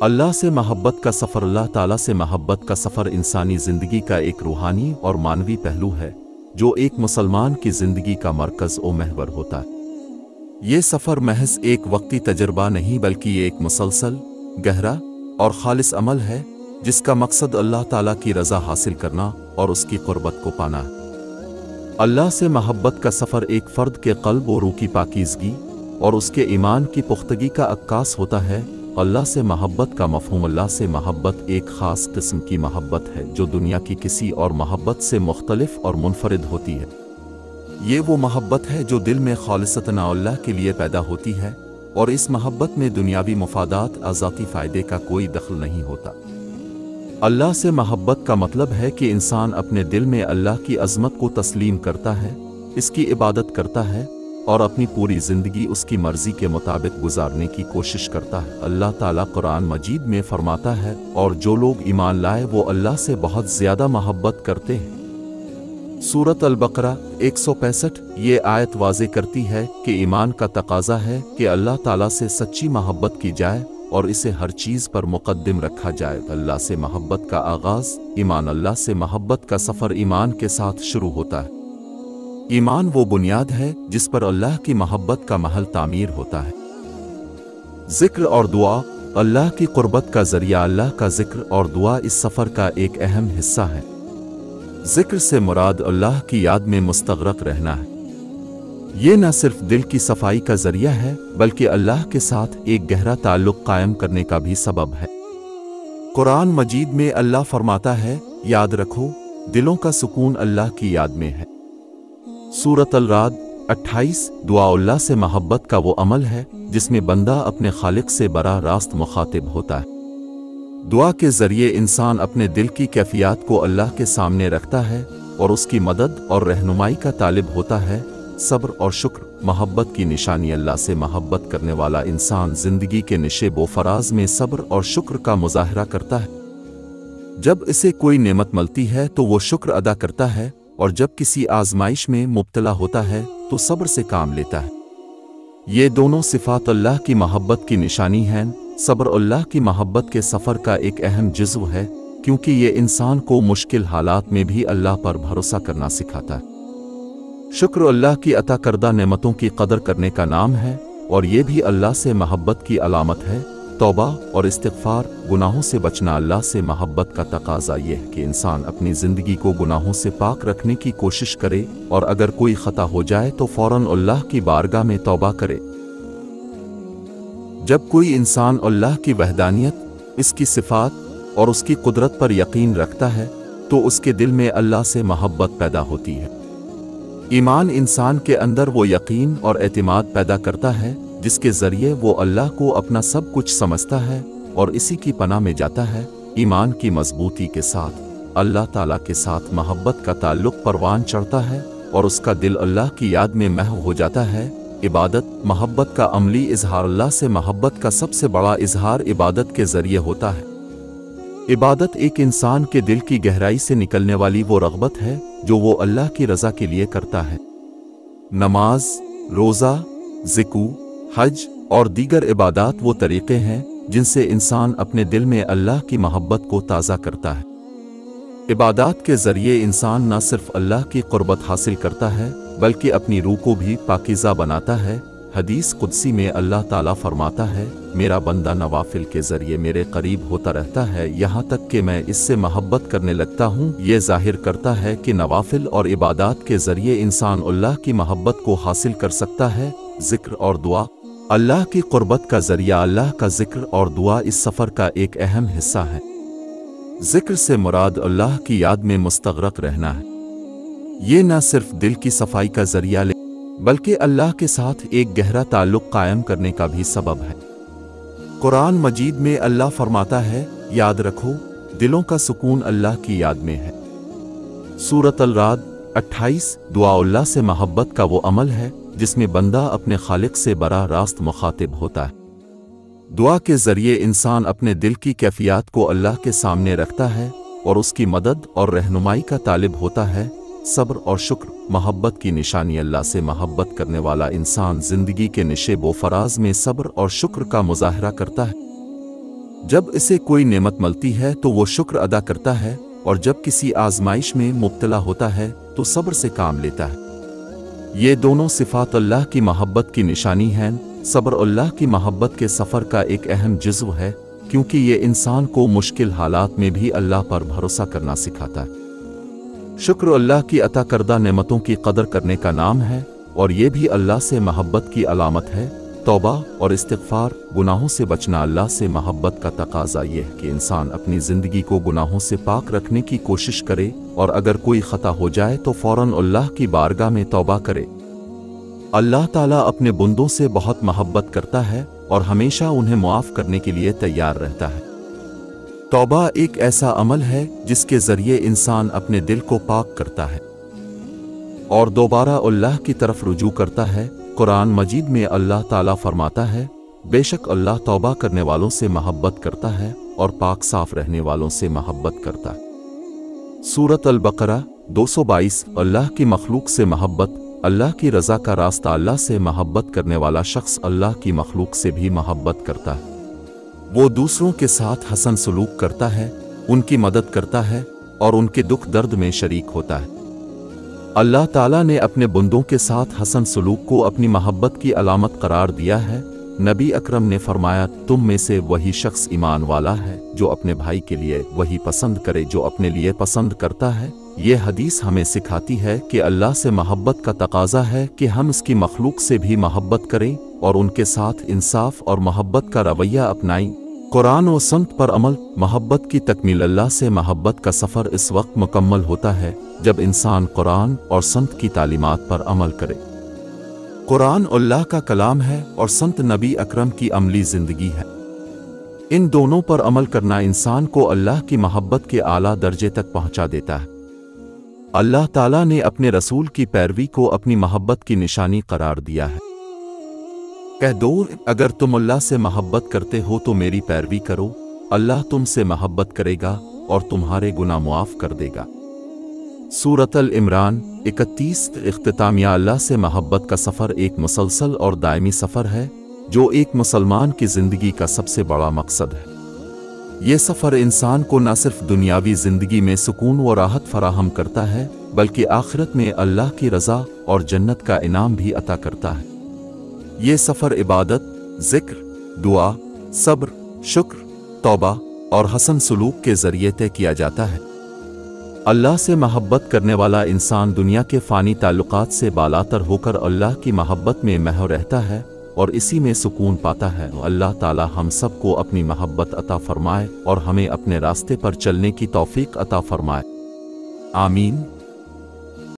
अल्लाह से मोहब्बत का सफ़र। अल्लाह ताला से मोहब्बत का सफ़र इंसानी ज़िंदगी का एक रूहानी और मानवी पहलू है जो एक मुसलमान की ज़िंदगी का मरकज़ और महवर होता है। ये सफ़र महज एक वक्ती तजर्बा नहीं बल्कि एक मुसलसल, गहरा और खालिस अमल है जिसका मकसद अल्लाह ताला की रज़ा हासिल करना और उसकी क़ुर्बत को पाना है। अल्लाह से मोहब्बत का सफ़र एक फ़र्द के क़ल्ब और रूह की पाकीज़गी और उसके ईमान की पुख्तगी का अक्कास होता है। अल्लाह से मोहब्बत का मफ़हूम। अल्लाह से मोहब्बत एक ख़ास किस्म की मोहब्बत है जो दुनिया की किसी और मोहब्बत से मुख्तलिफ और मुनफरिद होती है। ये वो मोहब्बत है जो दिल में खालिसतन अल्लाह के लिए पैदा होती है और इस मोहब्बत में दुनियावी मफादात ज़ाती फ़ायदे का कोई दखल नहीं होता। अल्लाह से मोहब्बत का मतलब है कि इंसान अपने दिल में अल्लाह की अज़मत को तस्लीम करता है, इसकी इबादत करता है और अपनी पूरी ज़िंदगी उसकी मर्ज़ी के मुताबिक गुजारने की कोशिश करता है। अल्लाह ताला कुरान मजीद में फरमाता है, और जो लोग ईमान लाए वो अल्लाह से बहुत ज़्यादा मोहब्बत करते हैं। सूरत अल-बकरा 165। ये आयत वाज़े करती है कि ईमान का तकाज़ा है कि अल्लाह ताला से सच्ची मोहब्बत की जाए और इसे हर चीज़ पर मुक़द्दम रखा जाए। अल्लाह से मोहब्बत का आगाज़ ईमान। अल्लाह से मोहब्बत का सफ़र ईमान के साथ शुरू होता है। ईमान वो बुनियाद है जिस पर अल्लाह की मोहब्बत का महल तामीर होता है। ज़िक्र और दुआ। अल्लाह की क़ुर्बत का ज़रिया। अल्लाह का ज़िक्र और दुआ इस सफ़र का एक अहम हिस्सा है। ज़िक्र से मुराद अल्लाह की याद में मुस्तग़रक़ रहना है। ये न सिर्फ दिल की सफाई का ज़रिया है बल्कि अल्लाह के साथ एक गहरा ताल्लुक़ कायम करने का भी सबब है। कुरान मजीद में अल्लाह फरमाता है, याद रखो दिलों का सुकून अल्लाह की याद में है। सूरत अल-राद 28। दुआ। अल्लाह से मोहब्बत का वो अमल है जिसमें बंदा अपने खालिक से बराह रास्त मुखातिब होता है। दुआ के ज़रिए इंसान अपने दिल की कैफियत को अल्लाह के सामने रखता है और उसकी मदद और रहनुमाई का तालिब होता है। सब्र और शुक्र मोहब्बत की निशानी। अल्लाह से मोहब्बत करने वाला इंसान ज़िंदगी के निशेब व फराज में सब्र और शुक्र का मुज़ाहरा करता है। जब इसे कोई नेमत मिलती है तो वो शुक्र अदा करता है और जब किसी आजमाइश में मुब्तला होता है तो सब्र से काम लेता है। ये दोनों सिफ़ात अल्लाह की मोहब्बत की निशानी हैं। सब्र अल्लाह की मोहब्बत के सफ़र का एक अहम जुज़्व है क्योंकि ये इंसान को मुश्किल हालात में भी अल्लाह पर भरोसा करना सिखाता है। शुक्र अल्लाह की अता करदा नेमतों की कदर करने का नाम है और ये भी अल्लाह से मोहब्बत की अलामत है। तौबा और इस्तिग़फ़ार। गुनाहों से बचना। अल्लाह से मोहब्बत का तकाज़ा ये है कि इंसान अपनी ज़िंदगी को गुनाहों से पाक रखने की कोशिश करे और अगर कोई ख़ता हो जाए तो फ़ौरन अल्लाह की बारगाह में तौबा करे। जब कोई इंसान अल्लाह की वहदानियत, इसकी सिफ़ात और उसकी कुदरत पर यकीन रखता है तो उसके दिल में अल्लाह से मोहब्बत पैदा होती है। ईमान इंसान के अंदर वो यकीन और एतमाद पैदा करता है जिसके ज़रिए वो अल्लाह को अपना सब कुछ समझता है और इसी की पनाह में जाता है। ईमान की मजबूती के साथ अल्लाह ताला के साथ मोहब्बत का ताल्लुक़ परवान चढ़ता है और उसका दिल अल्लाह की याद में महव हो जाता है। इबादत। मोहब्बत का अमली इजहार। अल्लाह से मोहब्बत का सबसे बड़ा इजहार इबादत के ज़रिए होता है। इबादत एक इंसान के दिल की गहराई से निकलने वाली वो रग़बत है जो वो अल्लाह की रज़ा के लिए करता है। नमाज, रोज़ा, ज़िक्र, हज और दीगर इबादात वो तरीक़े हैं जिनसे इंसान अपने दिल में अल्लाह की मोहब्बत को ताज़ा करता है। इबादात के ज़रिए इंसान न सिर्फ अल्लाह की क़ुर्बत हासिल करता है बल्कि अपनी रूह को भी पाकीज़ा बनाता है। हदीस कुदसी में अल्लाह ताला फरमाता है, मेरा बंदा नवाफिल के ज़रिए मेरे करीब होता रहता है यहाँ तक कि मैं इससे मोहब्बत करने लगता हूँ। ये ज़ाहिर करता है कि नवाफिल और इबादात के ज़रिए इंसान अल्लाह की मोहब्बत को हासिल कर सकता है। ज़िक्र और दुआ। अल्लाह की क़ुर्बत का ज़रिया। अल्लाह का ज़िक्र और दुआ इस सफ़र का एक अहम हिस्सा है। ज़िक्र से मुराद अल्लाह की याद में मुस्तग़रक़ रहना है। ये न सिर्फ दिल की सफाई का ज़रिया बल्कि अल्लाह के साथ एक गहरा ताल्लुक़ कायम करने का भी सबब है। कुरान मजीद में अल्लाह फरमाता है, याद रखो दिलों का सुकून अल्लाह की याद में है। सूरत अल-राद 28। दुआ। अल्लाह से मोहब्बत का वो अमल है जिसमें बंदा अपने खालिक से बराह रास्त मुखातिब होता है। दुआ के ज़रिए इंसान अपने दिल की कैफियत को अल्लाह के सामने रखता है और उसकी मदद और रहनुमाई का तालिब होता है। सब्र और शुक्र मोहब्बत की निशानी। अल्लाह से मोहब्बत करने वाला इंसान ज़िंदगी के निशेब व फराज में सब्र और शुक्र का मुज़ाहरा करता है। جب اسے کوئی نعمت ملتی ہے تو وہ شکر ادا کرتا ہے، اور جب کسی آزمائش میں مبتلا ہوتا ہے تو صبر سے کام لیتا ہے۔ یہ دونوں صفات اللہ کی محبت کی نشانی ہیں۔ صبر اللہ کی محبت کے سفر کا ایک اہم جزو ہے، کیونکہ یہ انسان کو مشکل حالات میں بھی اللہ پر بھروسہ کرنا سکھاتا ہے۔ شکر اللہ کی عطا کردہ نعمتوں کی قدر کرنے کا نام ہے، اور یہ بھی اللہ سے محبت کی علامت ہے۔ توبہ اور استغفار، گناہوں سے بچنا۔ اللہ سے محبت کا تقاضا یہ ہے کہ انسان اپنی زندگی کو گناہوں سے پاک رکھنے کی کوشش کرے، اور اگر کوئی خطا ہو جائے تو فوراً اللہ کی بارگاہ میں توبہ کرے۔ اللہ تعالیٰ اپنے بندوں سے بہت محبت کرتا ہے اور ہمیشہ انہیں معاف کرنے کے لیے تیار رہتا ہے۔ توبہ ایک ایسا عمل ہے جس کے ذریعے انسان اپنے دل کو پاک کرتا ہے اور دوبارہ اللہ کی طرف رجوع کرتا ہے۔ قرآن مجید میں اللہ تعالیٰ فرماتا ہے، بے شک اللہ توبہ کرنے والوں سے محبت کرتا ہے اور پاک صاف رہنے والوں سے محبت کرتا ہے۔ سورۃ البقرہ 222۔ اللہ کی مخلوق سے محبت۔ اللہ کی رضا کا راستہ۔ اللہ سے محبت کرنے والا شخص اللہ کی مخلوق سے بھی محبت کرتا ہے۔ وہ دوسروں کے ساتھ حسن سلوک کرتا ہے، ان کی مدد کرتا ہے اور ان کے دکھ درد میں شریک ہوتا ہے۔ اللہ تعالیٰ نے اپنے بندوں کے ساتھ حسن سلوک کو اپنی محبت کی علامت قرار دیا ہے۔ نبی اکرم نے فرمایا، تم میں سے وہی شخص ایمان والا ہے جو اپنے بھائی کے لیے وہی پسند کرے جو اپنے لیے پسند کرتا ہے۔ یہ حدیث ہمیں سکھاتی ہے کہ اللہ سے محبت کا تقاضا ہے کہ ہم اس کی مخلوق سے بھی محبت کریں اور ان کے ساتھ انصاف اور محبت کا رویہ اپنائیں۔ قرآن و سنت پر عمل۔ محبت کی تکمیل۔ اللہ سے محبت کا سفر اس وقت مکمل ہوتا ہے جب انسان قرآن اور سنت کی تعلیمات پر عمل کرے۔ قرآن اللہ کا کلام ہے اور سنت نبی اکرم کی عملی زندگی ہے۔ ان دونوں پر عمل کرنا انسان کو اللہ کی محبت کے اعلیٰ درجے تک پہنچا دیتا ہے۔ اللہ تعالیٰ نے اپنے رسول کی پیروی کو اپنی محبت کی نشانی قرار دیا ہے۔ کہہ دو، اگر تم اللہ سے محبت کرتے ہو تو میری پیروی کرو، اللہ تم سے محبت کرے گا اور تمہارے گناہ معاف کر دے گا۔ سورۃ العمران 31۔ اختتامیہ۔ اللہ سے محبت کا سفر ایک مسلسل اور دائمی سفر ہے جو ایک مسلمان کی زندگی کا سب سے بڑا مقصد ہے۔ یہ سفر انسان کو نہ صرف دنیاوی زندگی میں سکون و راحت فراہم کرتا ہے بلکہ آخرت میں اللہ کی رضا اور جنت کا انعام بھی عطا کرتا ہے۔ یہ سفر عبادت، ذکر، دعا، صبر، شکر، توبہ اور حسن سلوک کے ذریعے طے کیا جاتا ہے۔ اللہ سے محبت کرنے والا انسان دنیا کے فانی تعلقات سے بالاتر ہو کر اللہ کی محبت میں محو رہتا ہے اور اسی میں سکون پاتا ہے۔ اللہ تعالی ہم سب کو اپنی محبت عطا فرمائے اور ہمیں اپنے راستے پر چلنے کی توفیق عطا فرمائے۔ آمین۔